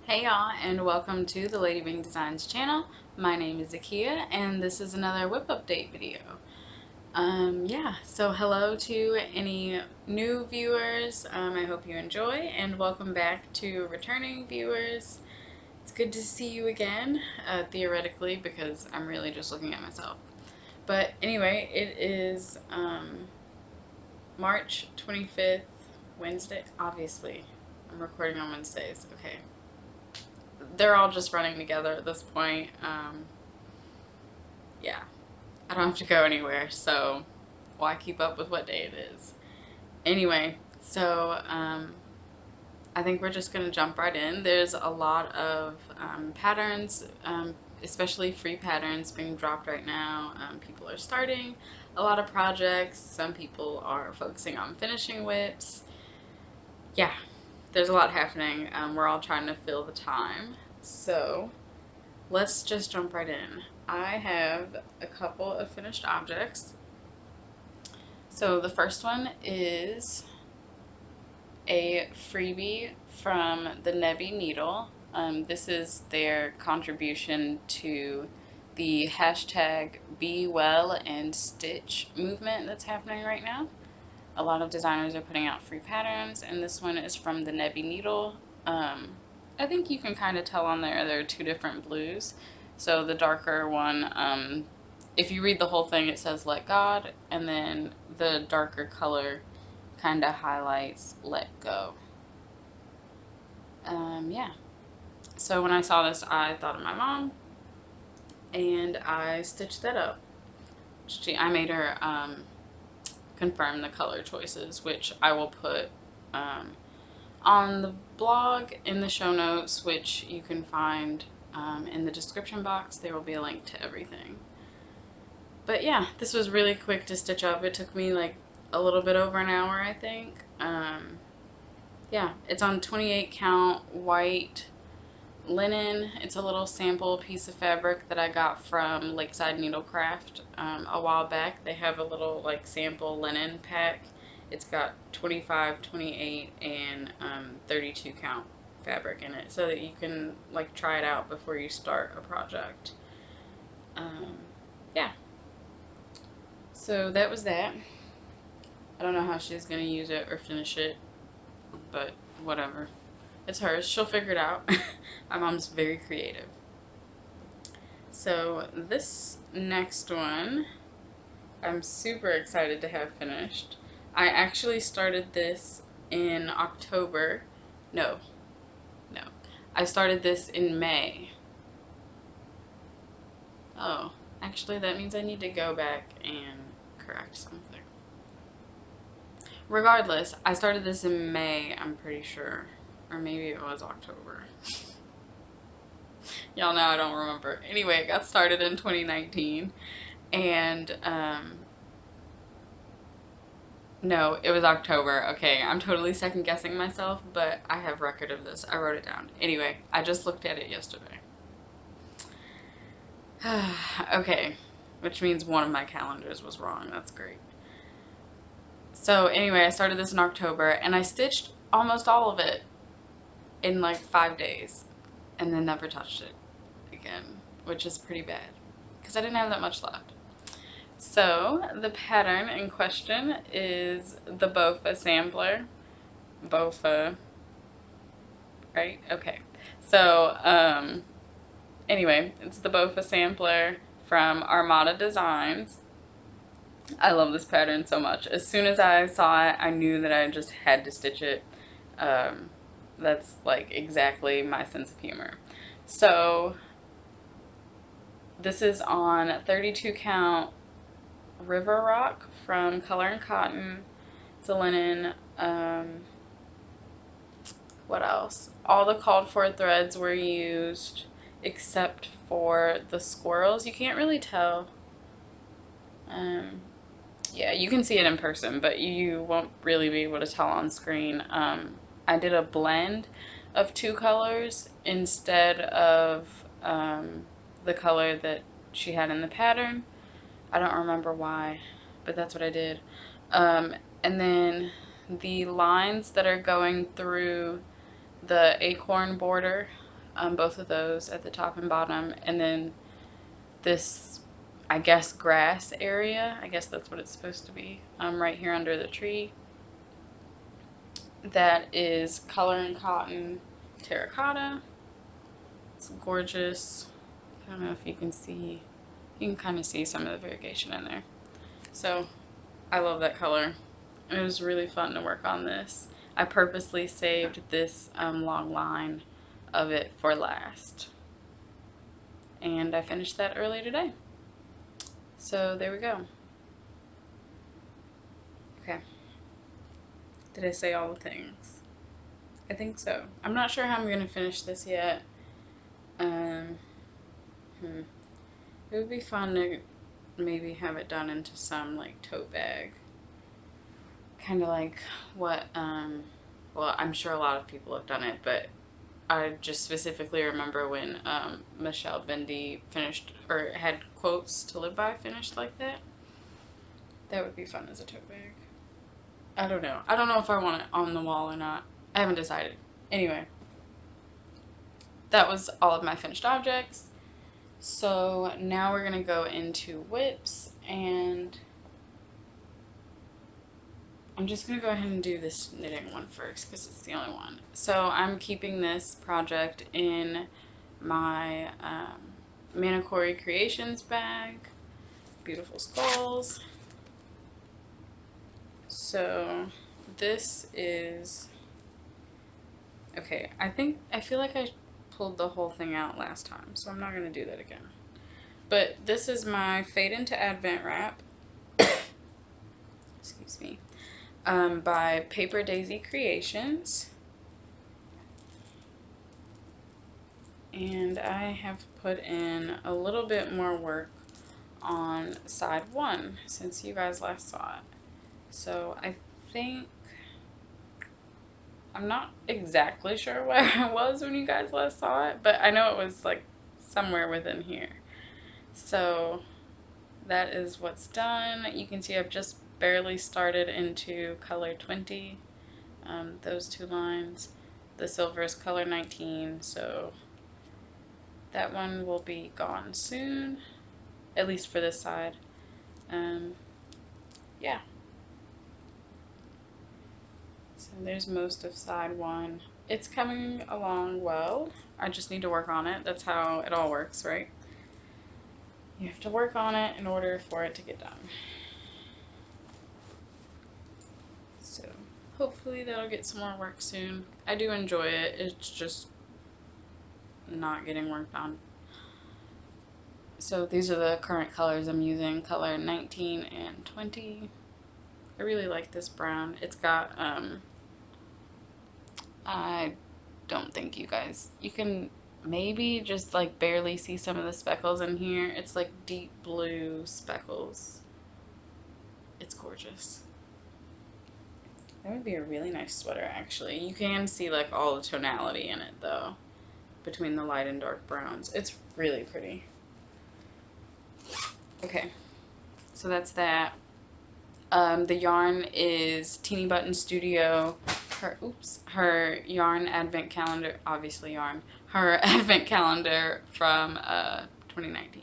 Hey y'all, and welcome to the Ladywing Designs channel. My name is Zakia, and this is another WIP update video. So hello to any new viewers. I hope you enjoy, and welcome back to returning viewers. It's good to see you again, theoretically, because I'm really just looking at myself. But anyway, it is March 25th, Wednesday. Obviously, I'm recording on Wednesdays. Okay. They're all just running together at this point. Yeah, I don't have to go anywhere, so why keep up with what day it is? Anyway, so I think we're just gonna jump right in. There's a lot of patterns, especially free patterns being dropped right now. People are starting a lot of projects. Some people are focusing on finishing WIPs. Yeah, there's a lot happening. We're all trying to fill the time. So let's just jump right in. I have a couple of finished objects. So the first one is a freebie from the Nebby Needle. This is their contribution to the hashtag Be Well and Stitch movement that's happening right now. A lot of designers are putting out free patterns, and this one is from the Nebby Needle. I think you can kind of tell on there are two different blues. So the darker one, if you read the whole thing, it says Let God, and then the darker color kind of highlights Let Go. Yeah. So when I saw this, I thought of my mom, and I stitched that up. I made her confirm the color choices, which I will put on the blog in the show notes, which you can find in the description box. There will be a link to everything. But yeah, this was really quick to stitch up. It took me like a little bit over an hour, I think. Yeah, it's on 28 count white linen. It's a little sample piece of fabric that I got from Lakeside Needlecraft a while back. They have a little like sample linen pack. It's got 25, 28, and 32 count fabric in it, so that you can like try it out before you start a project. Yeah. So that was that. I don't know how she's gonna use it or finish it, but whatever. It's hers. She'll figure it out. My mom's very creative. So this next one, I'm super excited to have finished. I actually started this in October. No. I started this in May. Oh, actually that means I need to go back and correct something. Regardless, I started this in May, I'm pretty sure. Or maybe it was October. Y'all know I don't remember. Anyway, it got started in 2019. And, no, it was October. Okay, I'm totally second guessing myself, but I have record of this. I wrote it down. Anyway, I just looked at it yesterday. Okay, which means one of my calendars was wrong. That's great. So anyway, I started this in October, and I stitched almost all of it in like 5 days, and then never touched it again, which is pretty bad, because I didn't have that much left. So the pattern in question is the Bopha Sampler. Bopha, right? Okay. So, anyway, it's the Bopha Sampler from Armada Designs. I love this pattern so much. As soon as I saw it, I knew that I just had to stitch it. That's like exactly my sense of humor. So this is on 32 count River Rock from Color and Cotton. It's a linen. What else? All the called for threads were used except for the squirrels. You can't really tell. Yeah, you can see it in person, but you won't really be able to tell on screen. I did a blend of two colors instead of the color that she had in the pattern. I don't remember why, but that's what I did. And then the lines that are going through the acorn border both of those at the top and bottom, and then this, I guess, grass area, I guess that's what it's supposed to be, right here under the tree. That is Color and Cotton terracotta. It's gorgeous. I don't know if you can see, you can kind of see some of the variegation in there. So I love that color. It was really fun to work on this. I purposely saved this long line of it for last. And I finished that early today. So there we go. Okay. Did I say all the things? I think so. I'm not sure how I'm going to finish this yet. It would be fun to maybe have it done into some like tote bag. Kind of like what, well, I'm sure a lot of people have done it, but I just specifically remember when Michelle Bendy finished, or had quotes to live by finished like that. That would be fun as a tote bag. I don't know. I don't know if I want it on the wall or not. I haven't decided. Anyway, that was all of my finished objects. So now we're going to go into WIPs, and I'm just going to go ahead and do this knitting one first because it's the only one. So I'm keeping this project in my Manicory Creations bag. Beautiful skulls. So this is, okay, I feel like I pulled the whole thing out last time, so I'm not going to do that again. But this is my Fade into Advent wrap. Excuse me. By Paper Daisy Creations. And I have put in a little bit more work on side one since you guys last saw it. So I think, I'm not exactly sure where I was when you guys last saw it, but I know it was like somewhere within here. So that is what's done. You can see I've just barely started into color 20, those two lines. The silver is color 19, so that one will be gone soon, at least for this side. Yeah. So there's most of side one. It's coming along well. I just need to work on it. That's how it all works, right? You have to work on it in order for it to get done. So hopefully that'll get some more work soon. I do enjoy it. It's just not getting work done. So these are the current colors I'm using, color 19 and 20. I really like this brown. It's got, I don't think you can maybe just like barely see some of the speckles in here. It's like deep blue speckles. It's gorgeous. That would be a really nice sweater, actually. You can see like all the tonality in it though, between the light and dark browns. It's really pretty. Okay, so that's that. The yarn is Teeny Button Studio. Her yarn advent calendar, obviously yarn, her advent calendar from 2019.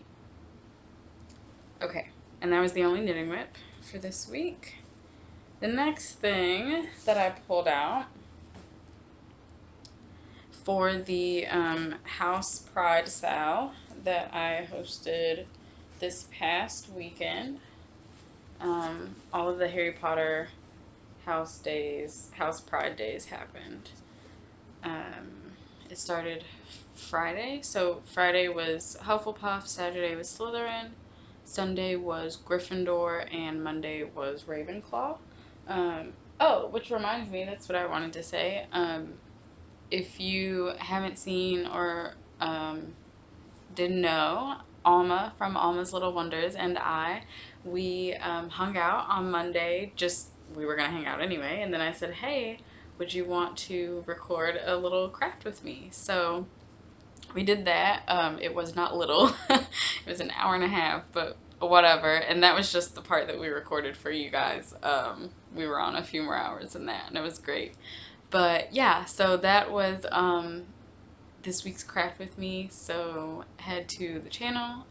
Okay, and that was the only knitting WIP for this week. The next thing that I pulled out for the House Pride Sal that I hosted this past weekend, all of the Harry Potter house Pride days happened. It started Friday, so Friday was Hufflepuff, Saturday was Slytherin, Sunday was Gryffindor, and Monday was Ravenclaw. Oh, which reminds me, that's what I wanted to say. If you haven't seen or didn't know, Alma from Alma's Little Wonders and we hung out on Monday. We were going to hang out anyway, and then I said, hey, would you want to record a little craft with me? So we did that. It was not little. It was an hour and a half, but whatever. And that was just the part that we recorded for you guys. We were on a few more hours than that, and it was great. But yeah, so that was this week's craft with me, so head to the channel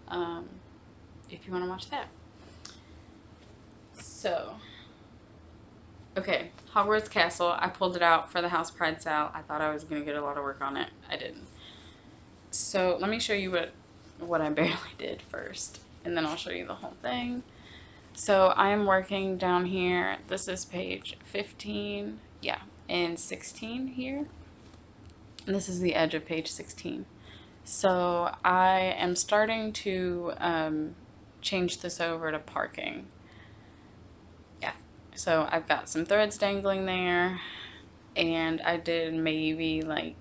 if you want to watch that. So, okay, Hogwarts Castle. I pulled it out for the House Pride sale. I thought I was going to get a lot of work on it. I didn't. So let me show you what I barely did first, and then I'll show you the whole thing. So I am working down here. This is page 15, yeah, and 16 here. And this is the edge of page 16. So I am starting to change this over to parking. Yeah, so I've got some threads dangling there, and I did maybe like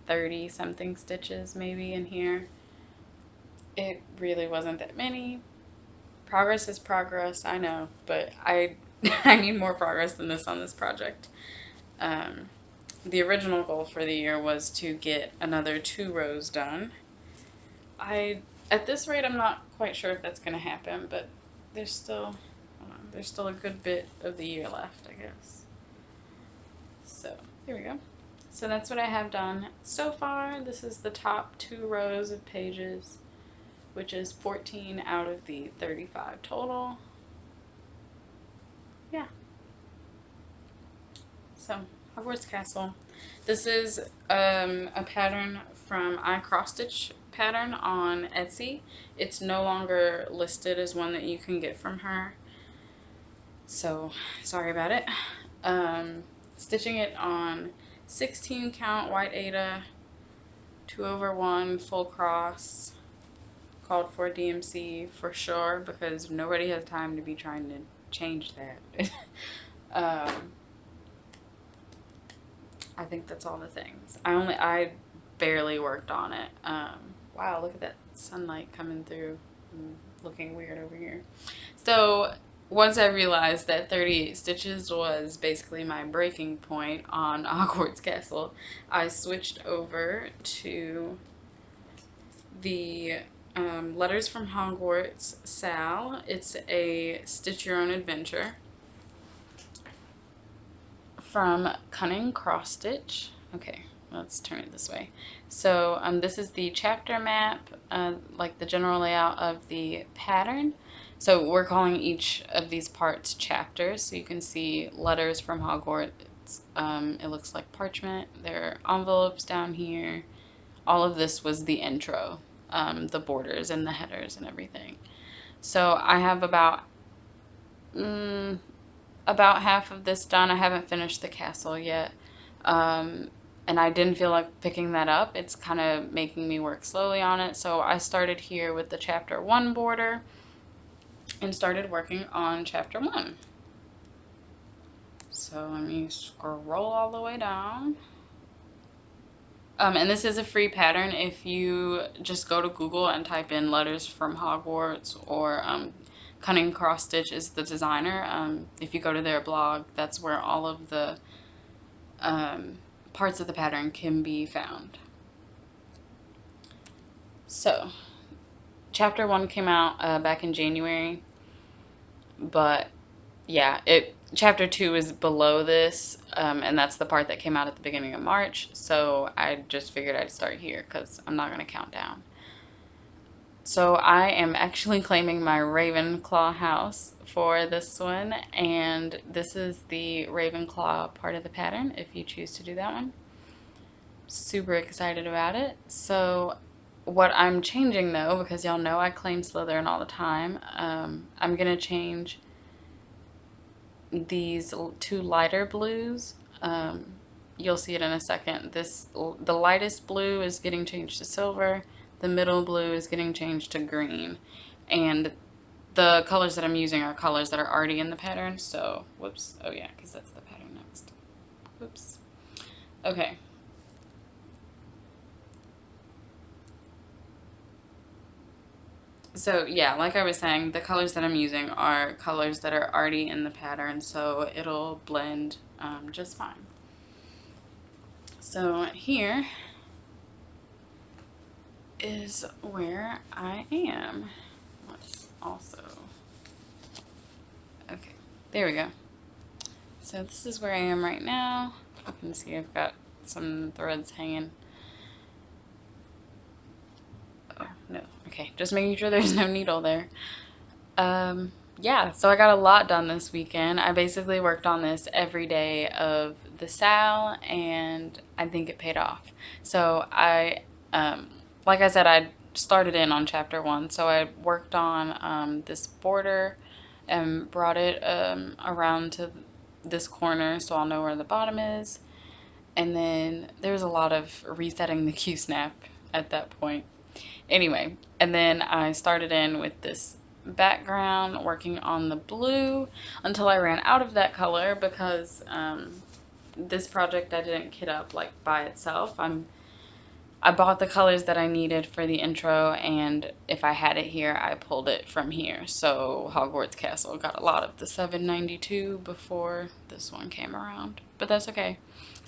30 something stitches maybe in here. It really wasn't that many. Progress is progress, I know, but I need more progress than this on this project. The original goal for the year was to get another 2 rows done. At this rate, I'm not quite sure if that's going to happen, but there's still a good bit of the year left, I guess. So here we go. So that's what I have done so far. This is the top 2 rows of pages, which is 14 out of the 35 total. Yeah. So, Hogwarts Castle. This is a pattern from Cross Stitch pattern on Etsy. It's no longer listed as one that you can get from her. So, sorry about it. Stitching it on 16 count white Aida, 2/1 full cross. Called for DMC for sure because nobody has time to be trying to change that. I think that's all the things. I barely worked on it. Wow, look at that sunlight coming through. I'm looking weird over here. So once I realized that 38 stitches was basically my breaking point on Hogwarts Castle, I switched over to the Letters from Hogwarts Sal. It's a Stitch Your Own Adventure from Cunning Cross Stitch. Okay, let's turn it this way. So this is the chapter map, like the general layout of the pattern. So we're calling each of these parts chapters. So you can see Letters from Hogwarts. It looks like parchment. There are envelopes down here. All of this was the intro, the borders and the headers and everything. So I have about half of this done. I haven't finished the castle yet. And I didn't feel like picking that up. It's kind of making me work slowly on it. So I started here with the chapter 1 border and started working on chapter 1. So let me scroll all the way down. And this is a free pattern. If you just go to Google and type in Letters from Hogwarts or Cunning Cross Stitch is the designer. If you go to their blog, that's where all of the parts of the pattern can be found. So, chapter 1 came out back in January, but yeah, chapter 2 is below this, and that's the part that came out at the beginning of March, so I just figured I'd start here because I'm not going to count down. So I am actually claiming my Ravenclaw house for this one, and this is the Ravenclaw part of the pattern if you choose to do that one. Super excited about it. So what I'm changing though, because y'all know I claim Slytherin all the time, I'm going to change these 2 lighter blues. You'll see it in a second. The lightest blue is getting changed to silver. The middle blue is getting changed to green. And the colors that I'm using are colors that are already in the pattern. So, whoops. Oh yeah, because that's the pattern next. Whoops. Okay. So yeah, like I was saying, the colors that I'm using are colors that are already in the pattern, so it'll blend just fine. So here is where I am. Let's also, okay, there we go. So this is where I am right now. You can see I've got some threads hanging. Okay, just making sure there's no needle there. Yeah, so I got a lot done this weekend. I basically worked on this every day of the SAL, and I think it paid off. So like I said, I started in on chapter 1, so I worked on this border and brought it around to this corner so I'll know where the bottom is. And then there's a lot of resetting the Q-snap at that point. Anyway, and then I started in with this background, working on the blue until I ran out of that color because this project I didn't kit up like by itself. I bought the colors that I needed for the intro, and if I had it here, I pulled it from here. So Hogwarts Castle got a lot of the 792 before this one came around, but that's okay.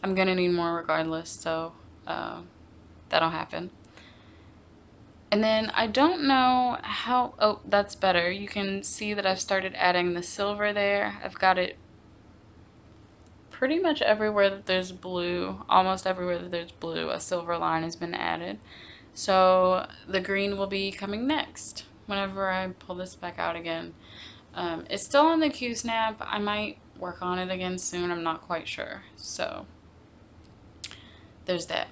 I'm gonna need more regardless, so that'll happen. And then I don't know how, oh, that's better. You can see that I've started adding the silver there. I've got it pretty much everywhere that there's blue, almost everywhere that there's blue, a silver line has been added. So the green will be coming next whenever I pull this back out again. It's still on the Q-snap. I might work on it again soon. I'm not quite sure. So there's that.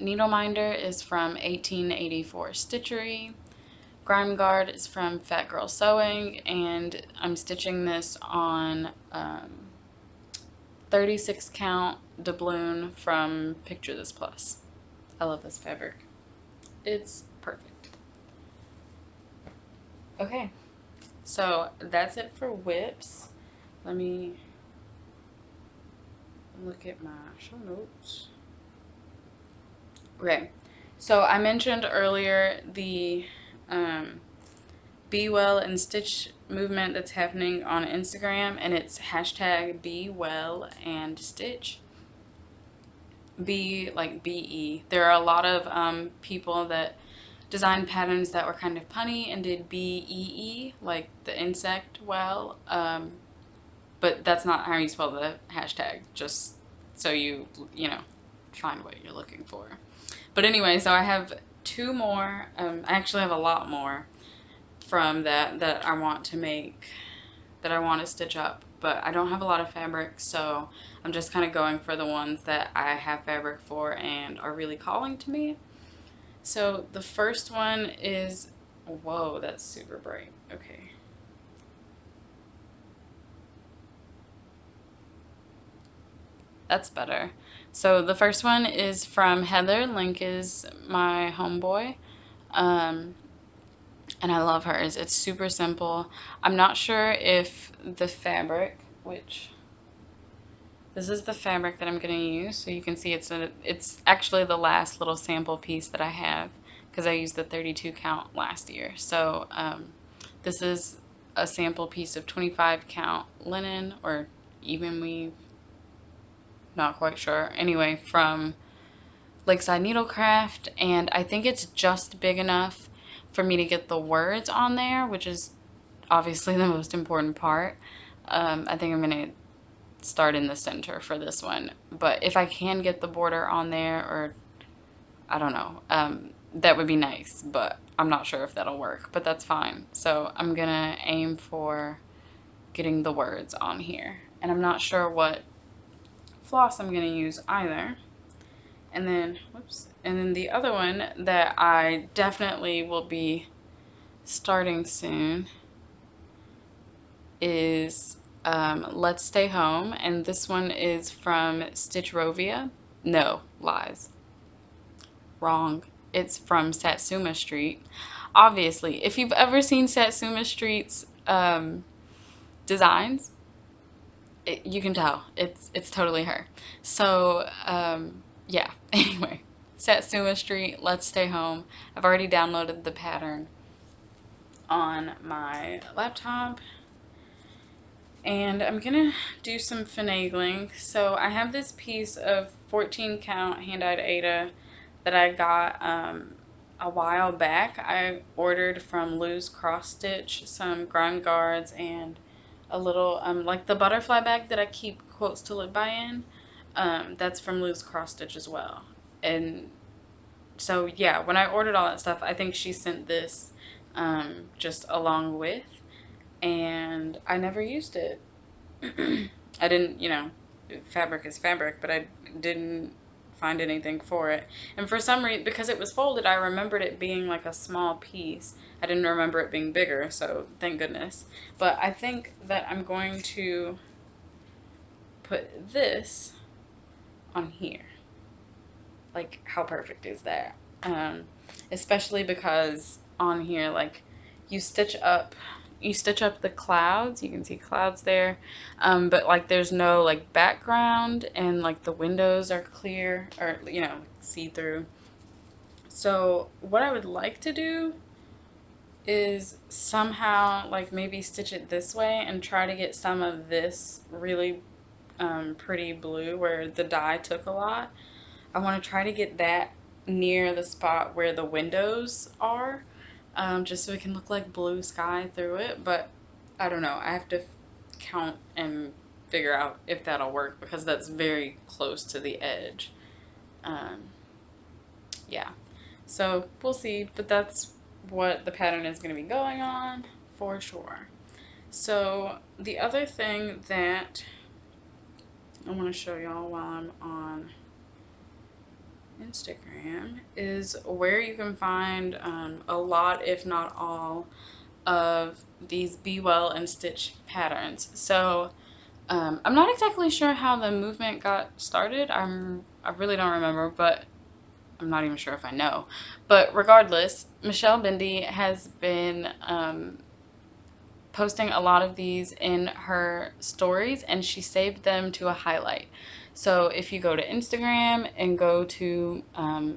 Needle Minder is from 1884 Stitchery. Grime Guard is from Fat Girl Sewing, and I'm stitching this on 36 count doubloon from Picture This Plus. I love this fabric. It's perfect. Okay, so that's it for WIPs. Let me look at my show notes. Okay, so I mentioned earlier the Be Well and Stitch movement that's happening on Instagram, and it's hashtag Be Well and Stitch. Be like BE. There are a lot of people that designed patterns that were kind of punny and did BEE, like the insect well, but that's not how you spell the hashtag, just so you know, find what you're looking for. But anyway, so I have 2 more, I actually have a lot more from that I want to make, that I want to stitch up, but I don't have a lot of fabric, so I'm just kind of going for the ones that I have fabric for and are really calling to me. So the first one is, whoa, that's super bright. Okay. That's better. So the first one is from Heather. Link is my homeboy. And I love hers. It's super simple. I'm not sure if the fabric, which this is the fabric that I'm going to use, so you can see it's actually the last little sample piece that I have because I used the 32 count last year. So this is a sample piece of 25 count linen or even weave, not quite sure. Anyway, from Lakeside Needlecraft, and I think it's just big enough for me to get the words on there, which is obviously the most important part. I think I'm going to start in the center for this one, but if I can get the border on there, or I don't know, that would be nice, but I'm not sure if that'll work, but that's fine. So I'm going to aim for getting the words on here, and I'm not sure what floss I'm going to use either. And then, whoops, and then the other one that I definitely will be starting soon is Let's Stay Home, and this one is from Stitchrovia. No, lies. Wrong. It's from Satsuma Street. Obviously, if you've ever seen Satsuma Street's designs, you can tell it's totally her. So yeah, anyway, Satsuma Street, Let's Stay Home. I've already downloaded the pattern on my laptop, and I'm gonna do some finagling. So I have this piece of 14 count hand-dyed Aida that I got a while back. I ordered from Lou's Cross Stitch some grime guards and a little like the butterfly bag that I keep Quotes to Live By in. That's from Lou's Cross Stitch as well. And So yeah, when I ordered all that stuff, I think she sent this just along with, and I never used it. I didn't, fabric is fabric, but I didn't find anything for it. And for some reason, because it was folded, I remembered it being like a small piece. I didn't remember it being bigger, so thank goodness. But I think that I'm going to put this on here. Like, how perfect is that? Um, Especially because on here, like, you stitch up you stitch up the clouds. You can see clouds there, but like there's no like background, and like the windows are clear, or see through. So what I would like to do is somehow like maybe stitch it this way and try to get some of this really pretty blue where the dye took a lot. I want to try to get that near the spot where the windows are, just so it can look like blue sky through it. But I don't know. I have to count and figure out if that'll work, because that's very close to the edge. Um, yeah. So we'll see. But that's what the pattern is going to be going on for sure. So the other thing that I want to show y'all while I'm on Instagram is where you can find a lot, if not all, of these Be Well and Stitch patterns. So I'm not exactly sure how the movement got started. I really don't remember, but I'm not even sure if I know. But regardless, Michelle Bindi has been posting a lot of these in her stories, and she saved them to a highlight. So if you go to Instagram and go to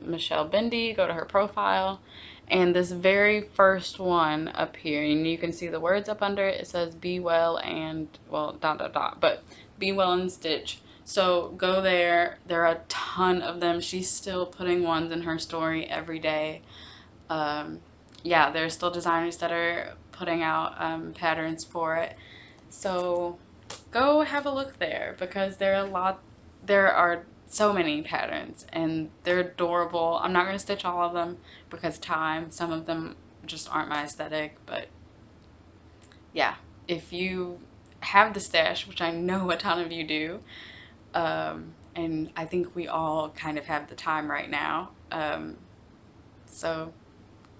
Michelle Bindi, go to her profile, and this very first one up here, and you can see the words up under it, it says be well and, well, dot dot dot, but be well and stitch. So go there. There are a ton of them. She's still putting ones in her story every day. um, yeah, there's still designers that are putting out patterns for it. So go have a look there, because there are so many patterns, and they're adorable. I'm not going to stitch all of them because time. Some of them just aren't my aesthetic, but yeah, if you have the stash, which I know a ton of you do, and I think we all kind of have the time right now, so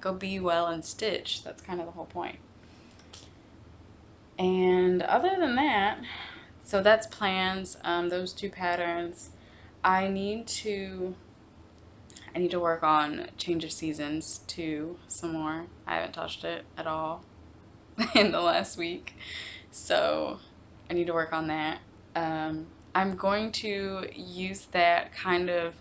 go be well and stitch. That's kind of the whole point. And other than that, so that's plans. Those two patterns. I need to work on Change of Seasons 2 some more. I haven't touched it at all in the last week, so I need to work on that. I'm going to use that kind of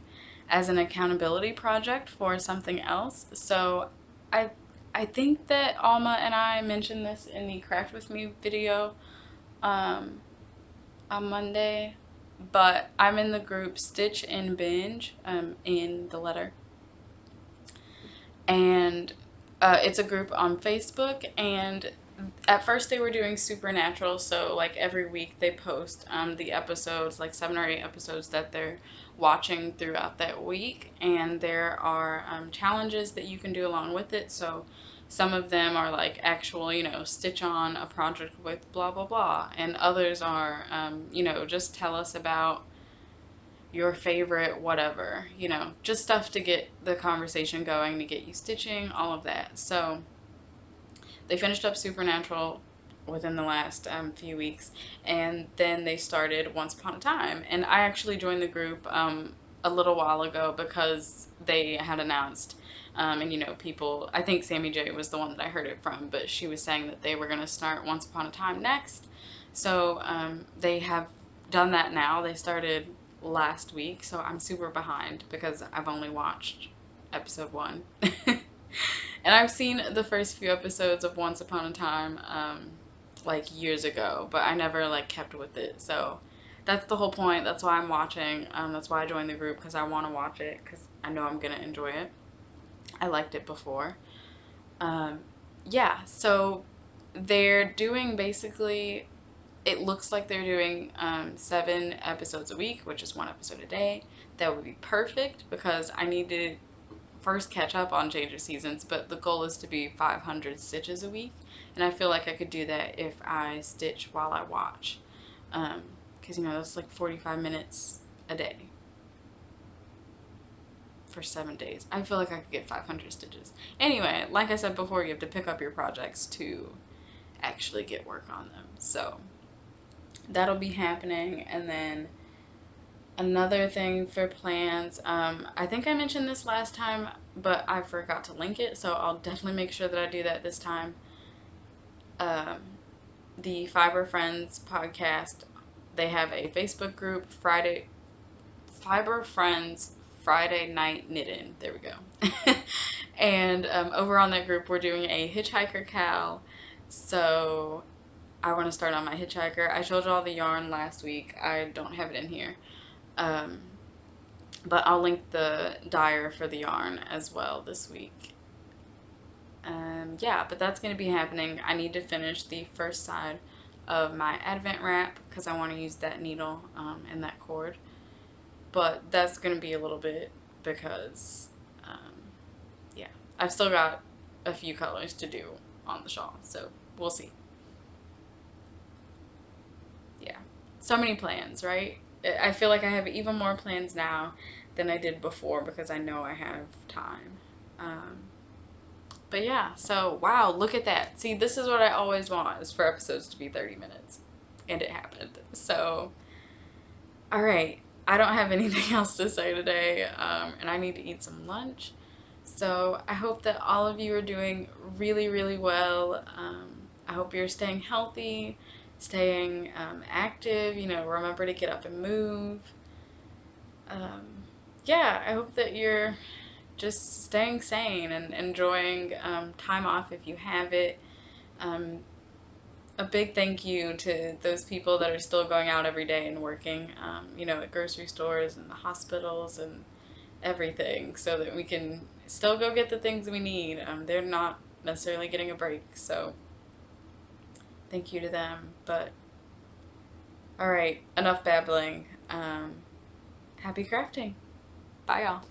as an accountability project for something else. So I I think that Alma and I mentioned this in the Craft With Me video um, on Monday, but I'm in the group Stitch and Binge, in the letter, and it's a group on Facebook. And at first they were doing Supernatural, so like every week they post the episodes, like 7 or 8 episodes that they're watching throughout that week, and there are challenges that you can do along with it. So some of them are like actual, stitch on a project with blah blah blah, and others are just tell us about your favorite whatever, just stuff to get the conversation going, to get you stitching, all of that. So they finished up Supernatural within the last few weeks, and then they started Once Upon a Time. And I actually joined the group a little while ago because they had announced, and people, I think Sammy J was the one that I heard it from, but she was saying that they were going to start Once Upon a Time next. So they have done that now. They started last week, so I'm super behind because I've only watched episode 1. And I've seen the first few episodes of Once Upon a Time, like years ago, but I never like kept with it. So that's the whole point. That's why I'm watching. That's why I joined the group, because I want to watch it, because I know I'm gonna enjoy it. I liked it before. Um, yeah. So they're doing basically. It looks like they're doing 7 episodes a week, which is 1 episode a day. That would be perfect, because I need to first catch up on change of seasons, but the goal is to be 500 stitches a week, and I feel like I could do that if I stitch while I watch, because you know that's like 45 minutes a day for 7 days. I feel like I could get 500 stitches. Anyway, like I said before, you have to pick up your projects to actually get work on them. So that'll be happening. And then another thing for plans, I think I mentioned this last time, but I forgot to link it, so I'll definitely make sure that I do that this time. The Fiber Friends podcast, they have a Facebook group, Fiber Friends Friday Night Knitting. There we go. And over on that group, we're doing a Hitchhiker Cow. So I want to start on my Hitchhiker. I showed you all the yarn last week. I don't have it in here. But I'll link the dyer for the yarn as well this week. Yeah, but that's going to be happening. I need to finish the first side of my advent wrap because I want to use that needle and that cord. But that's going to be a little bit because, yeah, I've still got a few colors to do on the shawl, so we'll see. Yeah, so many plans, right? I feel like I have even more plans now than I did before because I know I have time. But yeah, so wow, look at that. See, this is what I always want, is for episodes to be 30 minutes. And it happened. So, all right. I don't have anything else to say today, and I need to eat some lunch. So I hope that all of you are doing really, really well. I hope you're staying healthy, staying active, you know, remember to get up and move. Yeah, I hope that you're just staying sane and enjoying time off if you have it. A big thank you to those people that are still going out every day and working, you know, at grocery stores and the hospitals and everything, so that we can still go get the things we need. They're not necessarily getting a break, so thank you to them. But all right, enough babbling. Happy crafting. Bye, y'all.